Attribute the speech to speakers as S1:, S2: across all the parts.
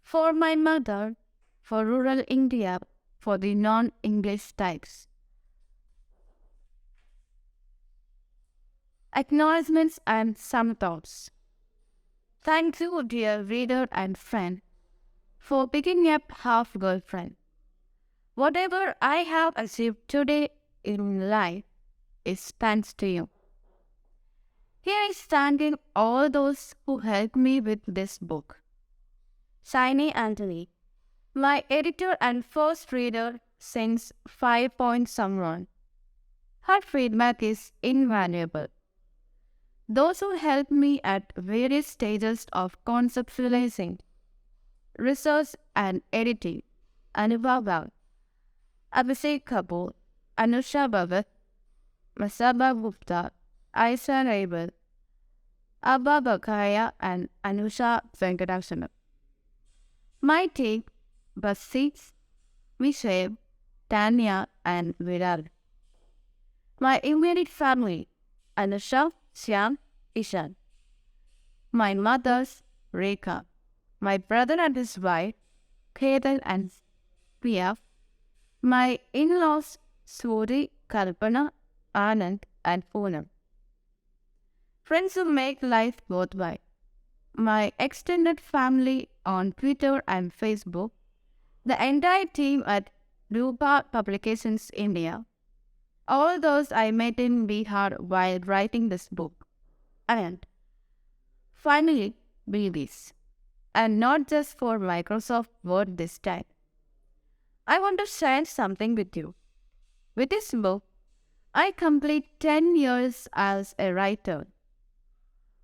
S1: For my mother, for rural India, for the non-English types. Acknowledgements and some thoughts. Thank you, dear reader and friend, for picking up Half Girlfriend. Whatever I have achieved today in life is thanks to you. Here is thanking all those who helped me with this book. Shiny Anthony, my editor and first reader since 5 point someone. Her feedback is invaluable. Those who helped me at various stages of conceptualizing, research and editing, Anubhav, Abhishek Kapoor, Anusha Bhagat, Masaba Gupta, Aisha Raibal, Abba Bakaya and Anusha Venkatachalam. My team, Basit, Michelle, Tanya and Viral. My immediate family, Anusha, Shyam, Ishan. My mother's, Rekha. My brother and his wife, Ketan and Priya. My in-laws, Suri, Kalpana, Anand and Poonam. Friends who make life worthwhile. My extended family on Twitter and Facebook. The entire team at Rupa Publications India. All those I met in Bihar while writing this book. And finally, babies. And not just for Microsoft Word this time. I want to share something with you. With this book, I complete 10 years as a writer.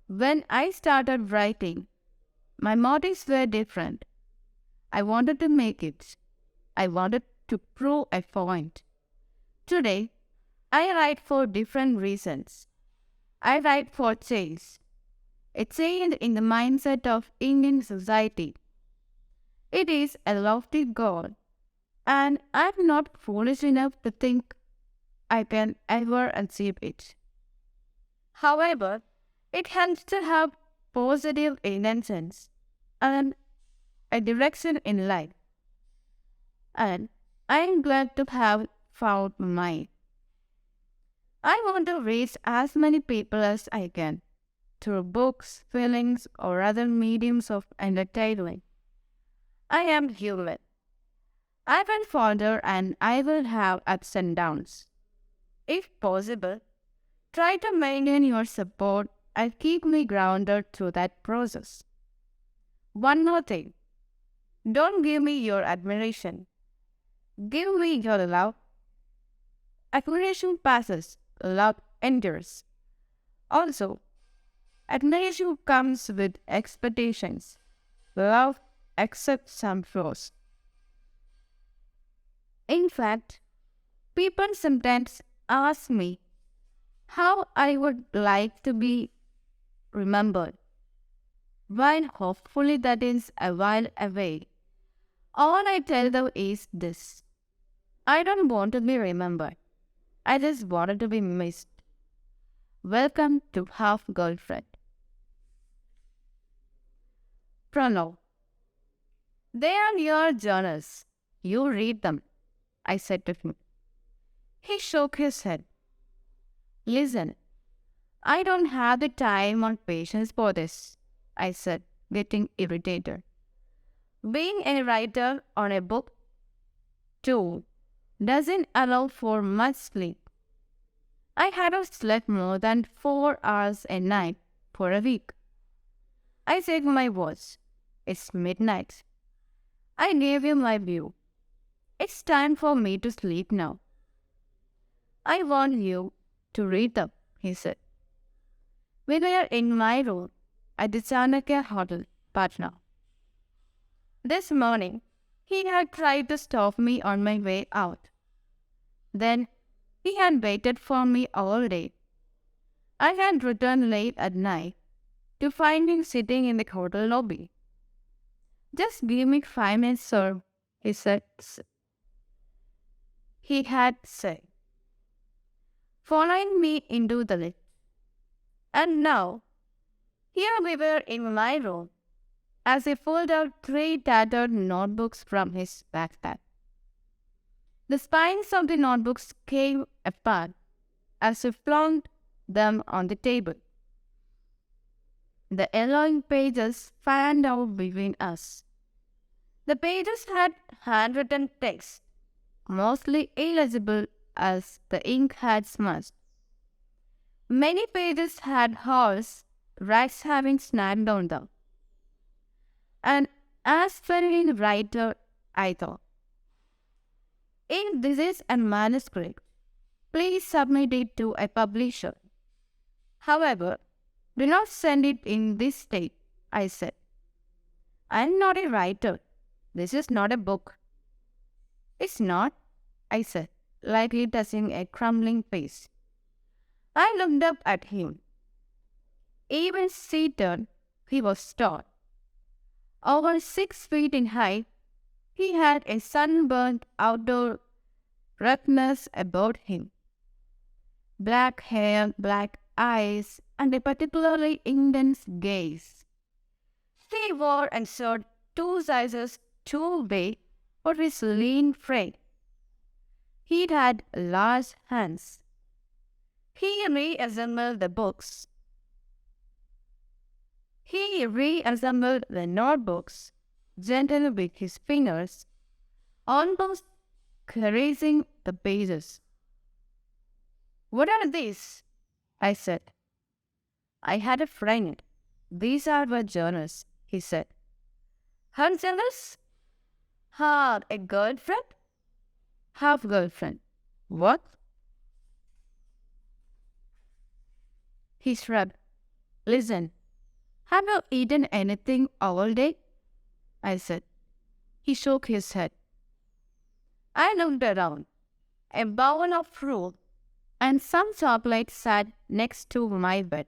S1: When I started writing, my motives were different. I wanted to make it. I wanted to prove a point. Today, I write for different reasons. I write for change. A change in the mindset of Indian society. It is a lofty goal, and I am not foolish enough to think I can ever achieve it. However, it helps to have positive intentions and a direction in life. And I am glad to have found mine. I want to reach as many people as I can through books, films, or other mediums of entertainment. I am human. I will falter and I will have ups and downs. If possible, try to maintain your support and keep me grounded through that process. One more thing. Don't give me your admiration. Give me your love. Admiration passes, love endures. Also, admiration comes with expectations. Love accepts some flaws. In fact, people sometimes ask me how I would like to be remembered. While hopefully that is a while away, all I tell them is this. I don't want to be remembered. I just wanted to be missed. Welcome to Half Girlfriend. Pranav. They are your journals. You read them, I said to him. He shook his head. Listen, I don't have the time or patience for this, I said, getting irritated. Being a writer on a book, too, doesn't allow for much sleep. I hadn't slept more than 4 hours a night for a week. I checked my watch. It's midnight. I gave him my view. It's time for me to sleep now. I want you to read them, he said. We were in my room at the Chanakya Hotel, Patna. This morning, he had tried to stop me on my way out. Then, he had waited for me all day. I had returned late at night to find him sitting in the hotel lobby. Just give me 5 minutes, sir, he said. He had said, following me into the lift. And now, here we were in my room. as he pulled out 3 tattered notebooks from his backpack. The spines of the notebooks came apart as he flung them on the table. The yellowing pages fanned out between us. The pages had handwritten text, mostly illegible as the ink had smudged. Many pages had holes, rats having snagged on them. And as for the writer, I thought, if this is a manuscript, please submit it to a publisher. However, do not send it in this state, I said. I am not a writer. This is not a book. It's not, I said, lightly touching a crumbling face. I looked up at him. Even seated, he was tall. Over 6 feet in height, he had a sunburnt outdoor roughness about him. Black hair, black eyes, and a particularly intense gaze. He wore a shirt 2 sizes too big for his lean frame. He had large hands. He reassembled the books. He reassembled the notebooks, gently with his fingers, almost caressing the pages. What are these? I said. I had a friend. These are my journals, he said. Her journals? Had a girlfriend? Half girlfriend. What? He shrugged. Listen, have you eaten anything all day? I said. He shook his head. I looked around. A bowl of fruit and some chocolate sat next to my bed.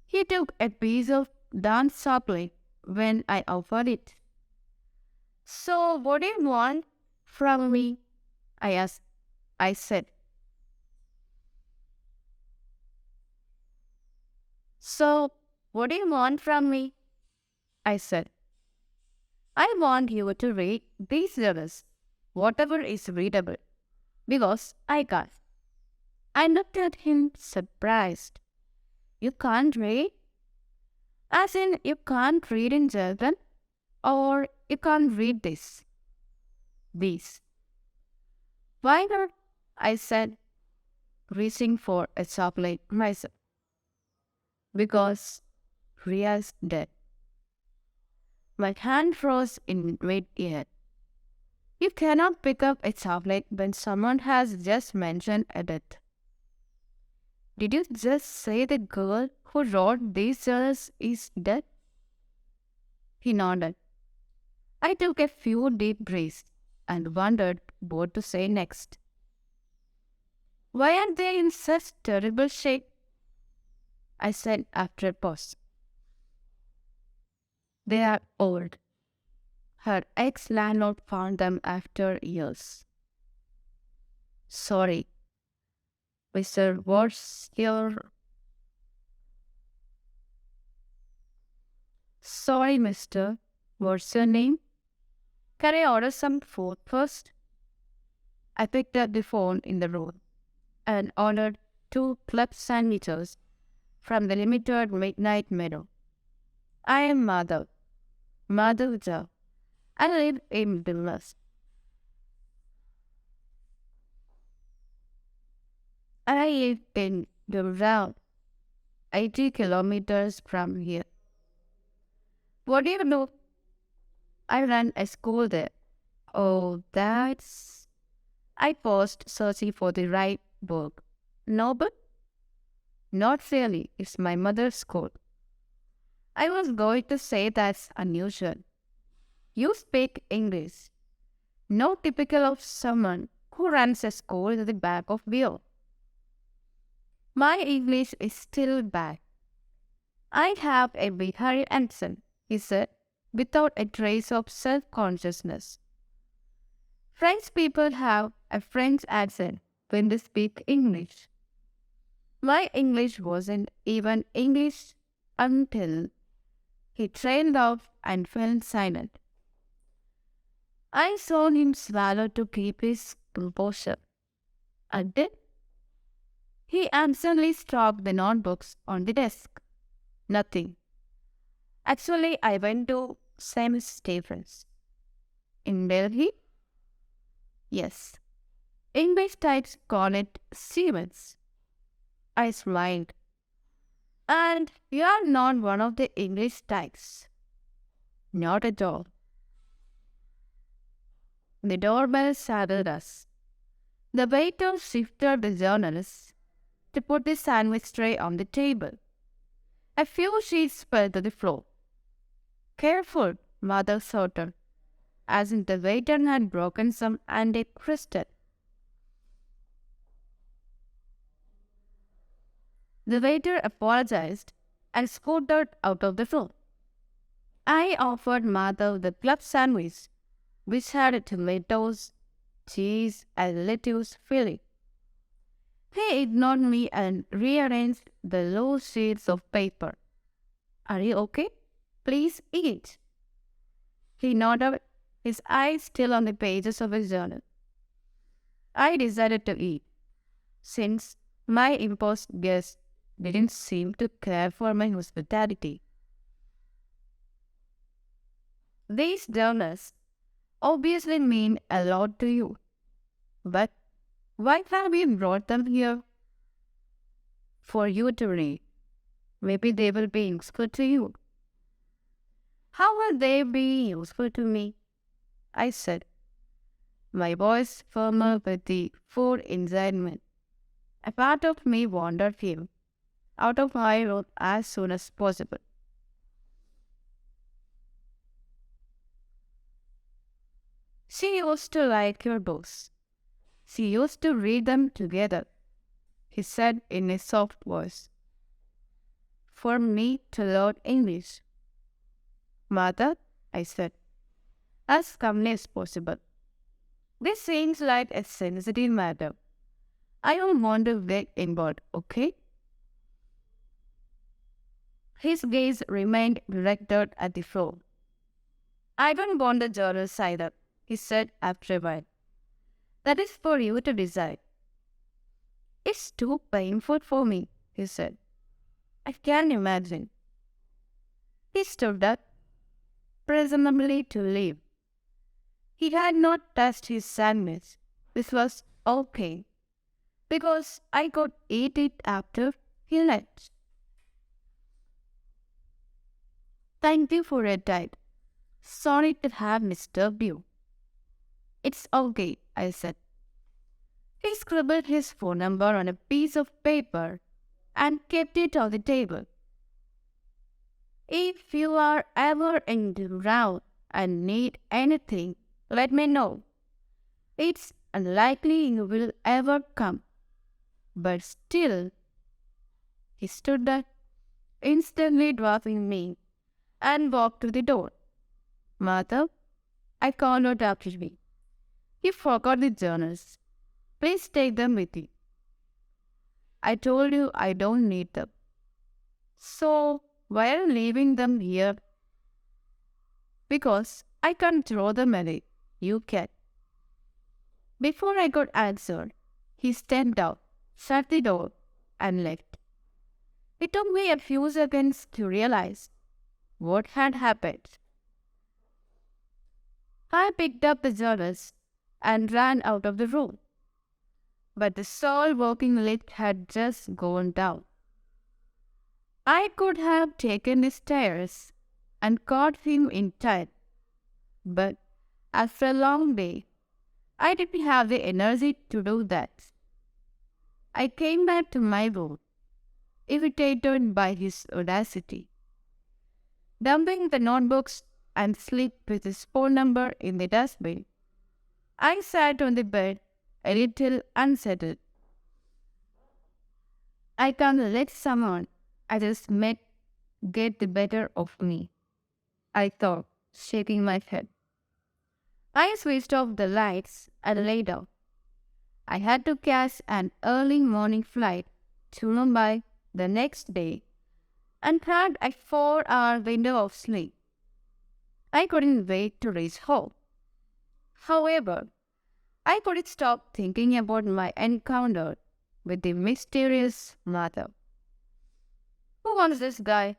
S1: He took a piece of dark chocolate when I offered it. So what do you want from me? I asked. I said. So what do you want from me? I said. I want you to read these letters, whatever is readable, because I can't. I looked at him surprised. You can't read? As in, you can't read in German? Or you can't read this? These. Why not? I said, reaching for a chocolate myself. Because Ria's dead. My hand froze in mid-air. You cannot pick up a chocolate when someone has just mentioned a death. Did you just say the girl who wrote these journals is dead? He nodded. I took a few deep breaths and wondered what to say next. Why are they in such terrible shape? I said after a pause. They are old. Her ex-landlord found them after years. Sorry, Mr. What's your... Sorry, mister. What's your name? Can I order some food first? I picked up the phone in the room and ordered 2 club sandwiches from the limited midnight menu. I am Madhav. Madhav Jha. I live in Vilnius. I live in around 80 kilometers from here. What do you do? I ran a school there. Oh, that's... I paused, searching for the right word. No, but? Not really. It's my mother's school. I was going to say that's unusual. You speak English. Not typical of someone who runs a school at the back of wheel. My English is still bad. I have a Bihari accent, he said, without a trace of self-consciousness. French people have a French accent when they speak English. My English wasn't even English until He trailed off and fell silent. I saw him swallow to keep his composure. And then he absently stopped the notebooks on the desk. Nothing. Actually, I went to St. Stephen's. In Delhi? Yes. English types call it Stevens. I smiled. And you are not one of the English types. Not at all. The doorbell saddled us. The waiter shifted the journals to put the sandwich tray on the table. A few sheets fell to the floor. Careful, Mother shouted, as if the waiter had broken some antique crystal. The waiter apologized and scooted out of the room. I offered Mother the club sandwich, which had tomatoes, cheese, and lettuce filling. He ignored me and rearranged the loose sheets of paper. Are you okay? Please eat. He nodded, his eyes still on the pages of his journal. I decided to eat, since my imposed guest didn't seem to care for my hospitality. These journals obviously mean a lot to you, but why have you brought them here? For you to read. Maybe they will be useful to you. How will they be useful to me? I said, my voice firmer with the food inside me. A part of me wandered here, out of my room as soon as possible. She used to like your books. She used to read them together, he said in a soft voice. For me to learn English. Mother, I said, as calmly as possible. This seems like a sensitive matter. I don't want to get involved, okay? His gaze remained directed at the floor. I don't want the journals either, he said after a while. That is for you to decide. It's too painful for me, he said. I can imagine. He stood up, presumably to leave. He had not touched his sandwich, which was okay, because I could eat it after he left. Thank you for your time. Sorry to have disturbed you. It's okay, I said. He scribbled his phone number on a piece of paper and kept it on the table. If you are ever in the round and need anything, let me know. It's unlikely you will ever come. But still, he stood there, instantly dropping me, and walked to the door. Mother, I called out after me. You forgot the journals. Please take them with you. I told you I don't need them. So, why are you leaving them here? Because I can't throw them away. You can. Before I could answer, he stepped out, shut the door, and left. It took me a few seconds to realize what had happened. I picked up the journals and ran out of the room. But the soul-walking lift had just gone down. I could have taken the stairs and caught him in time, but after a long day, I didn't have the energy to do that. I came back to my room, irritated by his audacity. Dumping the notebooks and slipped with his phone number in the dustbin, I sat on the bed, a little unsettled. I can't let someone I just met get the better of me, I thought, shaking my head. I switched off the lights and lay down. I had to catch an early morning flight to Mumbai the next day, and had a 4-hour window of sleep. I couldn't wait to reach home. However, I couldn't stop thinking about my encounter with the mysterious mother. Who was this guy?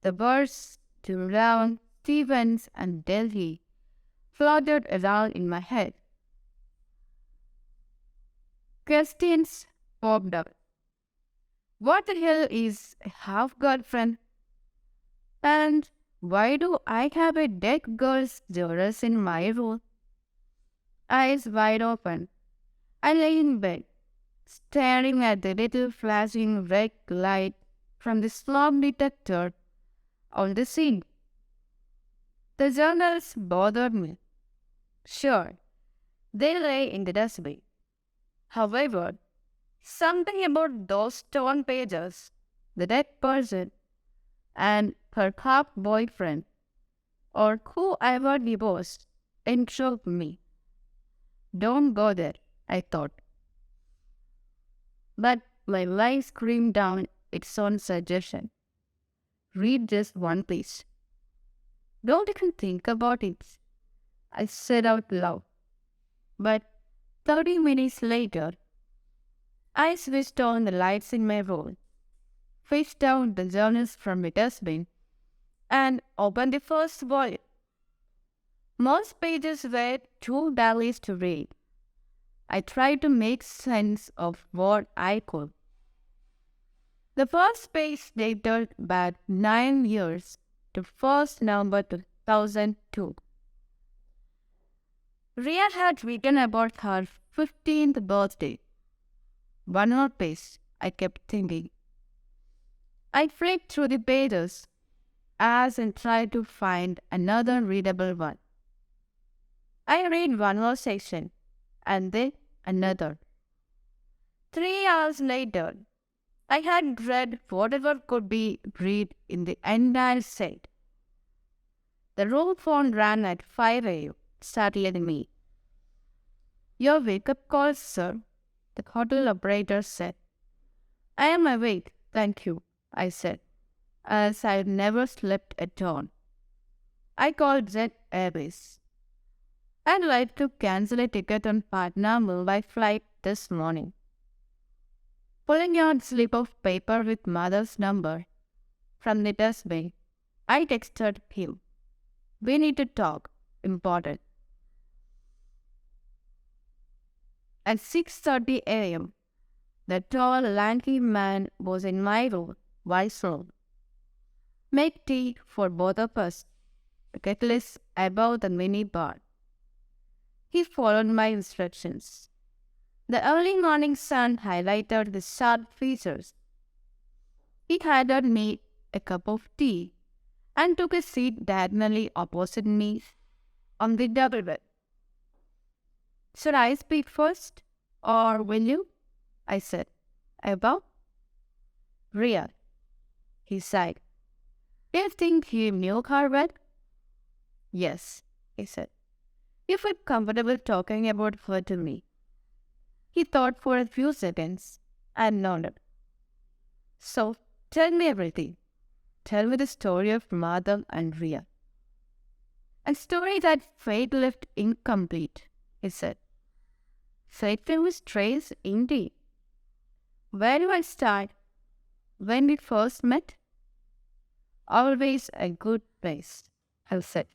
S1: The birds, Brown, Stevens, and Delhi floated around in my head. Questions popped up. What the hell is a half-girlfriend? And why do I have a dead girl's dress in my room? Eyes wide open, I lay in bed, staring at the little flashing red light from the smoke detector on the sink. The journals bothered me. Sure, they lay in the dustbin. However, something about those torn pages, the dead person, and her half-boyfriend, or whoever he was, intrigued me. Don't go there, I thought. But my mind screamed down its own suggestion. Read just one page. Don't even think about it, I said out loud. But 30 minutes later, I switched on the lights in my room, fished out the journals from the dustbin, and opened the first volume. Most pages were too dull to read. I tried to make sense of what I could. The first page dated back 9 years to 1st November 2002. Ria had written about her 15th birthday. One more page, I kept thinking. I flipped through the pages as and tried to find another readable one. I read one more section, and then another. 3 hours later, I had read whatever could be read in the entire set. The room phone rang at 5 a.m., startling me. Your wake-up call, sir, the hotel operator said. I am awake, thank you, I said, as I had never slept at all. I called Jet Airways. I'd like to cancel a ticket on Patna Mumbai flight this morning. Pulling out a slip of paper with mother's number from the dustbin, I texted him. We need to talk. Important. At 6:30 a.m., the tall, lanky man was in my room, voice room. Make tea for both of us. The kettle is above the mini bar. He followed my instructions. The early morning sun highlighted the sharp features. He handed me a cup of tea and took a seat diagonally opposite me on the double bed. Should I speak first, or will you? I said. About? Ria, he sighed. Do you think he knew her well? Yes, he said. You feel comfortable talking about her to me. He thought for a few seconds and nodded. So, tell me everything. Tell me the story of Madhav and Ria. A story that fate left incomplete, he said. Fateful trace indeed. Where do I start? When we first met? Always a good place, I said.